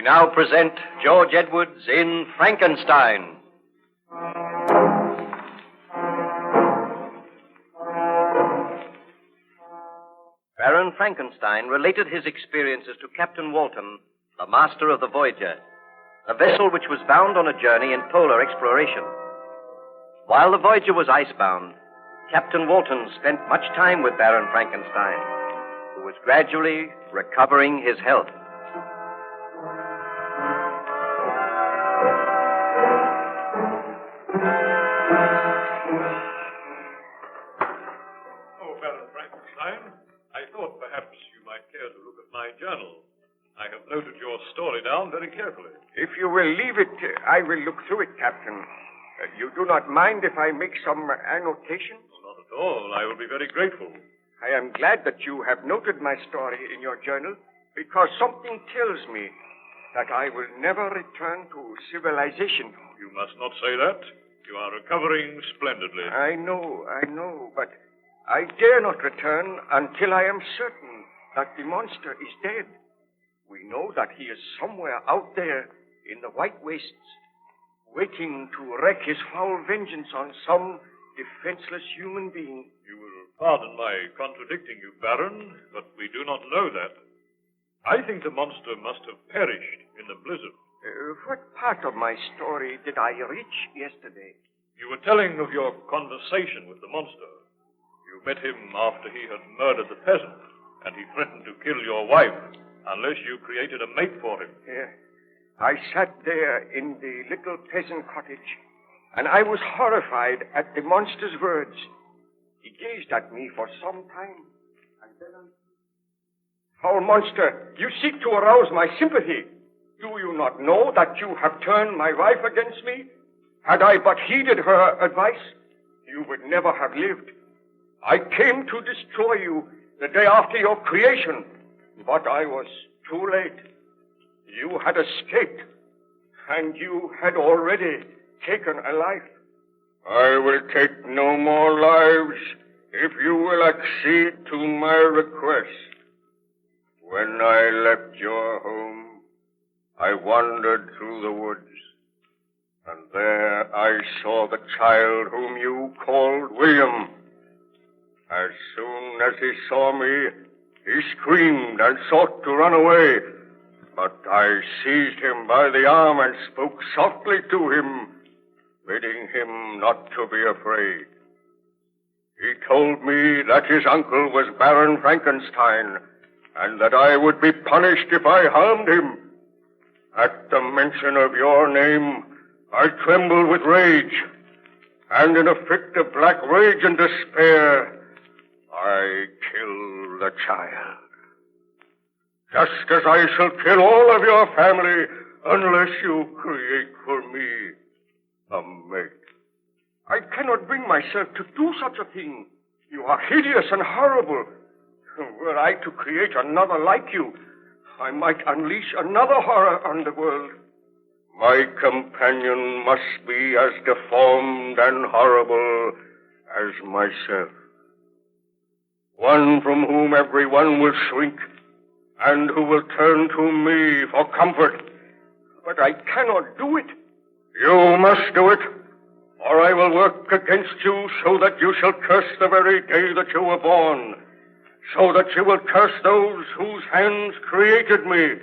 now present George Edwards in Frankenstein. Baron Frankenstein related his experiences to Captain Walton, the master of the Voyager, a vessel which was bound on a journey in polar exploration. While the Voyager was icebound, Captain Walton spent much time with Baron Frankenstein, who was gradually recovering his health. Oh, Baron Frankenstein, I thought perhaps you might care to look at my journal. I have noted your story down very carefully. If you will leave it, I will look through it, Captain. You do not mind if I make some annotation? Not at all. I will be very grateful. I am glad that you have noted my story in your journal, because something tells me that I will never return to civilization. You must not say that. You are recovering splendidly. I know, but I dare not return until I am certain that the monster is dead. We know that he is somewhere out there in the white wastes, waiting to wreak his foul vengeance on some defenseless human being. You will pardon my contradicting you, Baron, but we do not know that. I think the monster must have perished in the blizzard. What part of my story did I reach yesterday? You were telling of your conversation with the monster. You met him after he had murdered the peasant, and he threatened to kill your wife unless you created a mate for him. I sat there in the little peasant cottage, and I was horrified at the monster's words. He gazed at me for some time, and then... Foul monster, you seek to arouse my sympathy. Do you not know that you have turned my wife against me? Had I but heeded her advice, you would never have lived. I came to destroy you the day after your creation, but I was too late. You had escaped, and you had already taken a life. I will take no more lives if you will accede to my request. When I left your home, I wandered through the woods, and there I saw the child whom you called William. As soon as he saw me, he screamed and sought to run away, but I seized him by the arm and spoke softly to him, bidding him not to be afraid. He told me that his uncle was Baron Frankenstein, and that I would be punished if I harmed him. At the mention of your name, I trembled with rage, and in a fit of black rage and despair, I killed the child. Just as I shall kill all of your family unless you create for me a mate. I cannot bring myself to do such a thing. You are hideous and horrible. Were I to create another like you, I might unleash another horror on the world. My companion must be as deformed and horrible as myself. One from whom everyone will shrink, and who will turn to me for comfort. But I cannot do it. You must do it, or I will work against you so that you shall curse the very day that you were born, so that you will curse those whose hands created me.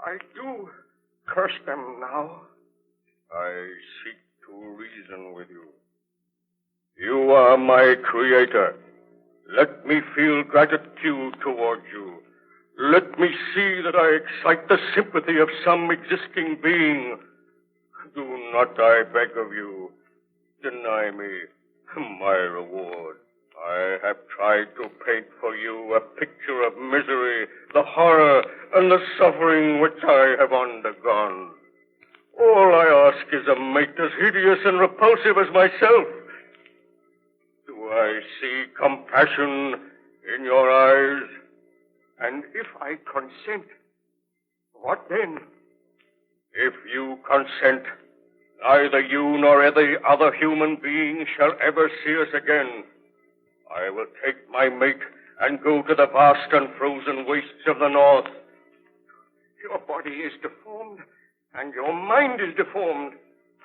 I do curse them now. I seek to reason with you. You are my creator. Let me feel gratitude towards you. Let me see that I excite the sympathy of some existing being. Do not, I beg of you, deny me my reward. I have tried to paint for you a picture of misery, the horror, and the suffering which I have undergone. All I ask is a mate as hideous and repulsive as myself. Do I see compassion in your eyes? And if I consent, what then? If you consent, neither you nor any other human being shall ever see us again. I will take my mate and go to the vast and frozen wastes of the north. Your body is deformed, and your mind is deformed.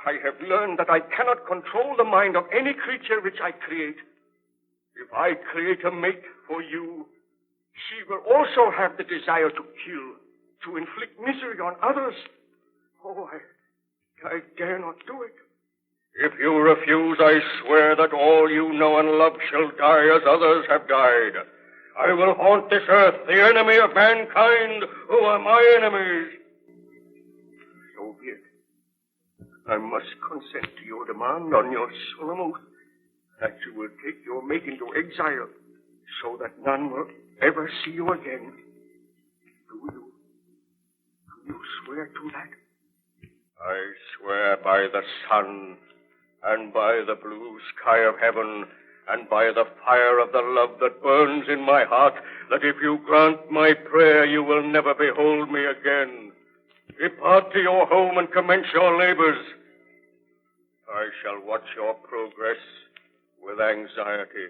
I have learned that I cannot control the mind of any creature which I create. If I create a mate for you, she will also have the desire to kill, to inflict misery on others. Oh, I dare not do it. If you refuse, I swear that all you know and love shall die as others have died. I will haunt this earth, the enemy of mankind, who are my enemies. So be it. I must consent to your demand on your solemn oath that you will take your mate into exile so that none will ever see you again. Do you swear to that? I swear by the sun and by the blue sky of heaven and by the fire of the love that burns in my heart that if you grant my prayer, you will never behold me again. Depart to your home and commence your labors. I shall watch your progress with anxiety.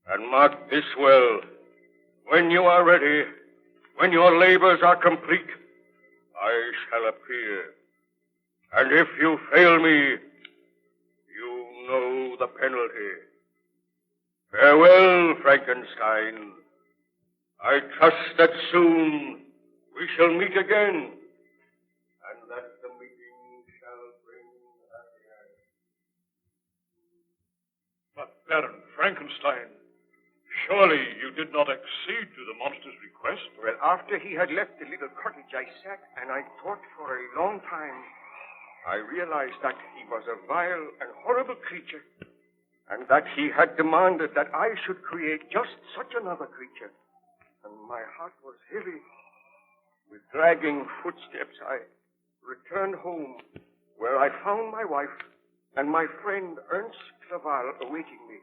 And mark this well, when you are ready, when your labors are complete, I shall appear. And if you fail me, you know the penalty. Farewell, Frankenstein. I trust that soon we shall meet again, and that the meeting shall bring an end. But, Baron Frankenstein, surely you did not accede to the monster's request? Well, after he had left the little cottage, I sat and I thought for a long time. I realized that he was a vile and horrible creature, and that he had demanded that I should create just such another creature. And my heart was heavy. With dragging footsteps, I returned home, where I found my wife and my friend Ernst Clerval awaiting me.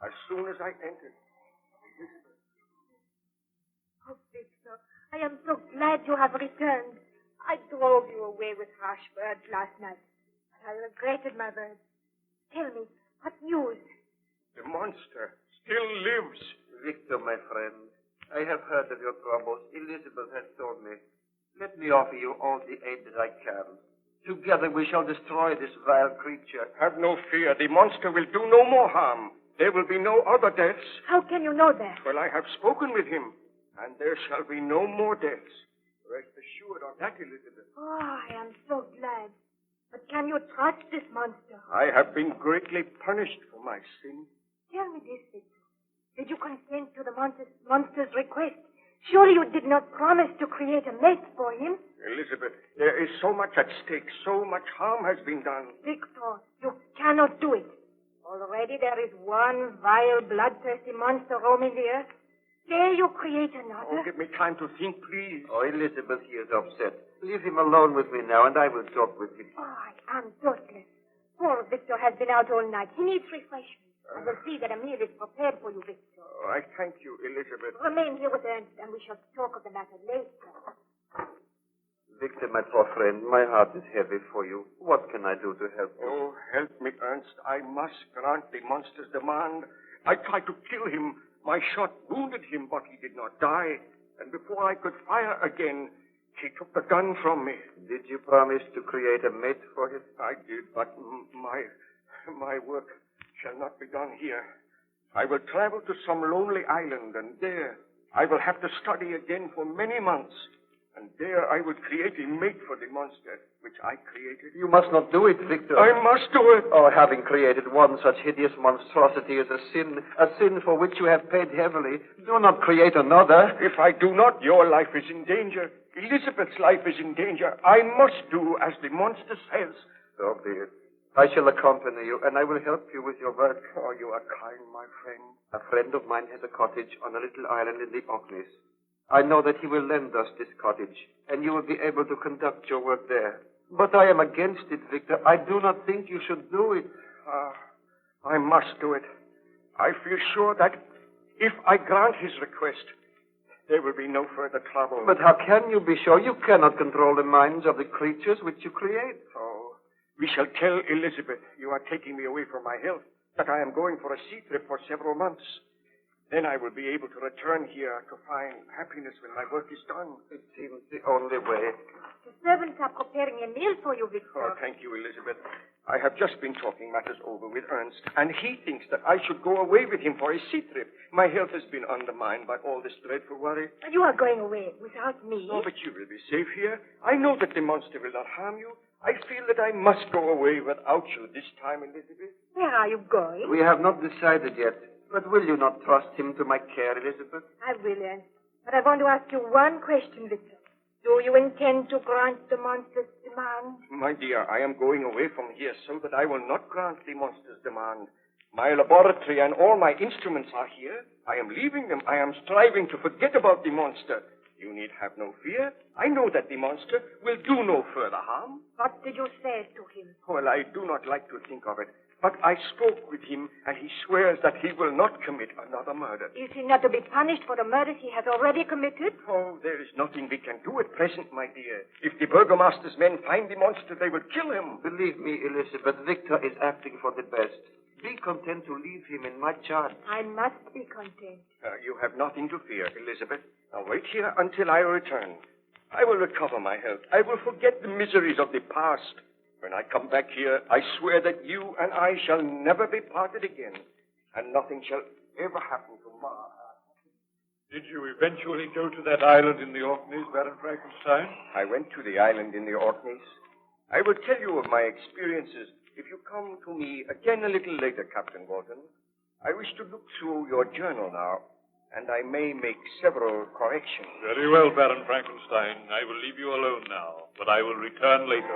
As soon as I entered, Elizabeth. Oh, Victor, I am so glad you have returned. I drove you away with harsh words last night, but I regretted my words. Tell me, what news? The monster still lives. Victor, my friend, I have heard of your troubles. Elizabeth has told me. Let me offer you all the aid that I can. Together we shall destroy this vile creature. Have no fear. The monster will do no more harm. There will be no other deaths. How can you know that? Well, I have spoken with him, and there shall be no more deaths. Rest assured of that, Elizabeth. Oh, I am so glad. But can you trust this monster? I have been greatly punished for my sin. Tell me this, Victor. Did you consent to the monster's request? Surely you did not promise to create a mate for him. Elizabeth, there is so much at stake. So much harm has been done. Victor, you cannot do it. Already there is one vile, bloodthirsty monster roaming the earth. Dare you create another? Oh, give me time to think, please. Oh, Elizabeth, he is upset. Leave him alone with me now, and I will talk with him. Oh, I am thoughtless. Poor Victor has been out all night. He needs refreshment. I will see that a meal is prepared for you, Victor. Oh, I thank you, Elizabeth. Remain here with Ernst, and we shall talk of the matter later. Victor, my poor friend, my heart is heavy for you. What can I do to help you? Oh, help me, Ernst. I must grant the monster's demand. I tried to kill him. My shot wounded him, but he did not die. And before I could fire again, he took the gun from me. Did you promise to create a mate for him? I did, but my work shall not be done here. I will travel to some lonely island, and there I will have to study again for many months. And there I will create a mate for the monster, which I created. You must not do it, Victor. I must do it. Oh, having created one such hideous monstrosity is a sin for which you have paid heavily. Do not create another. If I do not, your life is in danger. Elizabeth's life is in danger. I must do as the monster says. So be it. I shall accompany you, and I will help you with your work. Oh, you are kind, my friend. A friend of mine has a cottage on a little island in the Orkneys. I know that he will lend us this cottage, and you will be able to conduct your work there. But I am against it, Victor. I do not think you should do it. I must do it. I feel sure that if I grant his request, there will be no further trouble. But how can you be sure? You cannot control the minds of the creatures which you create. Oh, we shall tell Elizabeth you are taking me away from my health, that I am going for a sea trip for several months. Then I will be able to return here to find happiness when my work is done. It seems the only way. The servants are preparing a meal for you, Victor. Oh, thank you, Elizabeth. I have just been talking matters over with Ernst, and he thinks that I should go away with him for a sea trip. My health has been undermined by all this dreadful worry. You are going away without me. Oh, but you will be safe here. I know that the monster will not harm you. I feel that I must go away without you this time, Elizabeth. Where are you going? We have not decided yet. But will you not trust him to my care, Elizabeth? I will, Ernst. But I want to ask you one question, Victor. Do you intend to grant the monster's demand? My dear, I am going away from here so that I will not grant the monster's demand. My laboratory and all my instruments are here. I am leaving them. I am striving to forget about the monster. You need have no fear. I know that the monster will do no further harm. What did you say to him? Well, I do not like to think of it. But I spoke with him, and he swears that he will not commit another murder. Is he not to be punished for the murders he has already committed? Oh, there is nothing we can do at present, my dear. If the burgomaster's men find the monster, they will kill him. Believe me, Elizabeth, Victor is acting for the best. Be content to leave him in my charge. I must be content. You have nothing to fear, Elizabeth. Now wait here until I return. I will recover my health. I will forget the miseries of the past. When I come back here, I swear that you and I shall never be parted again, and nothing shall ever happen to Ma. Did you eventually go to that island in the Orkneys, Baron Frankenstein? I went to the island in the Orkneys. I will tell you of my experiences if you come to me again a little later, Captain Walton. I wish to look through your journal now, and I may make several corrections. Very well, Baron Frankenstein. I will leave you alone now, but I will return later.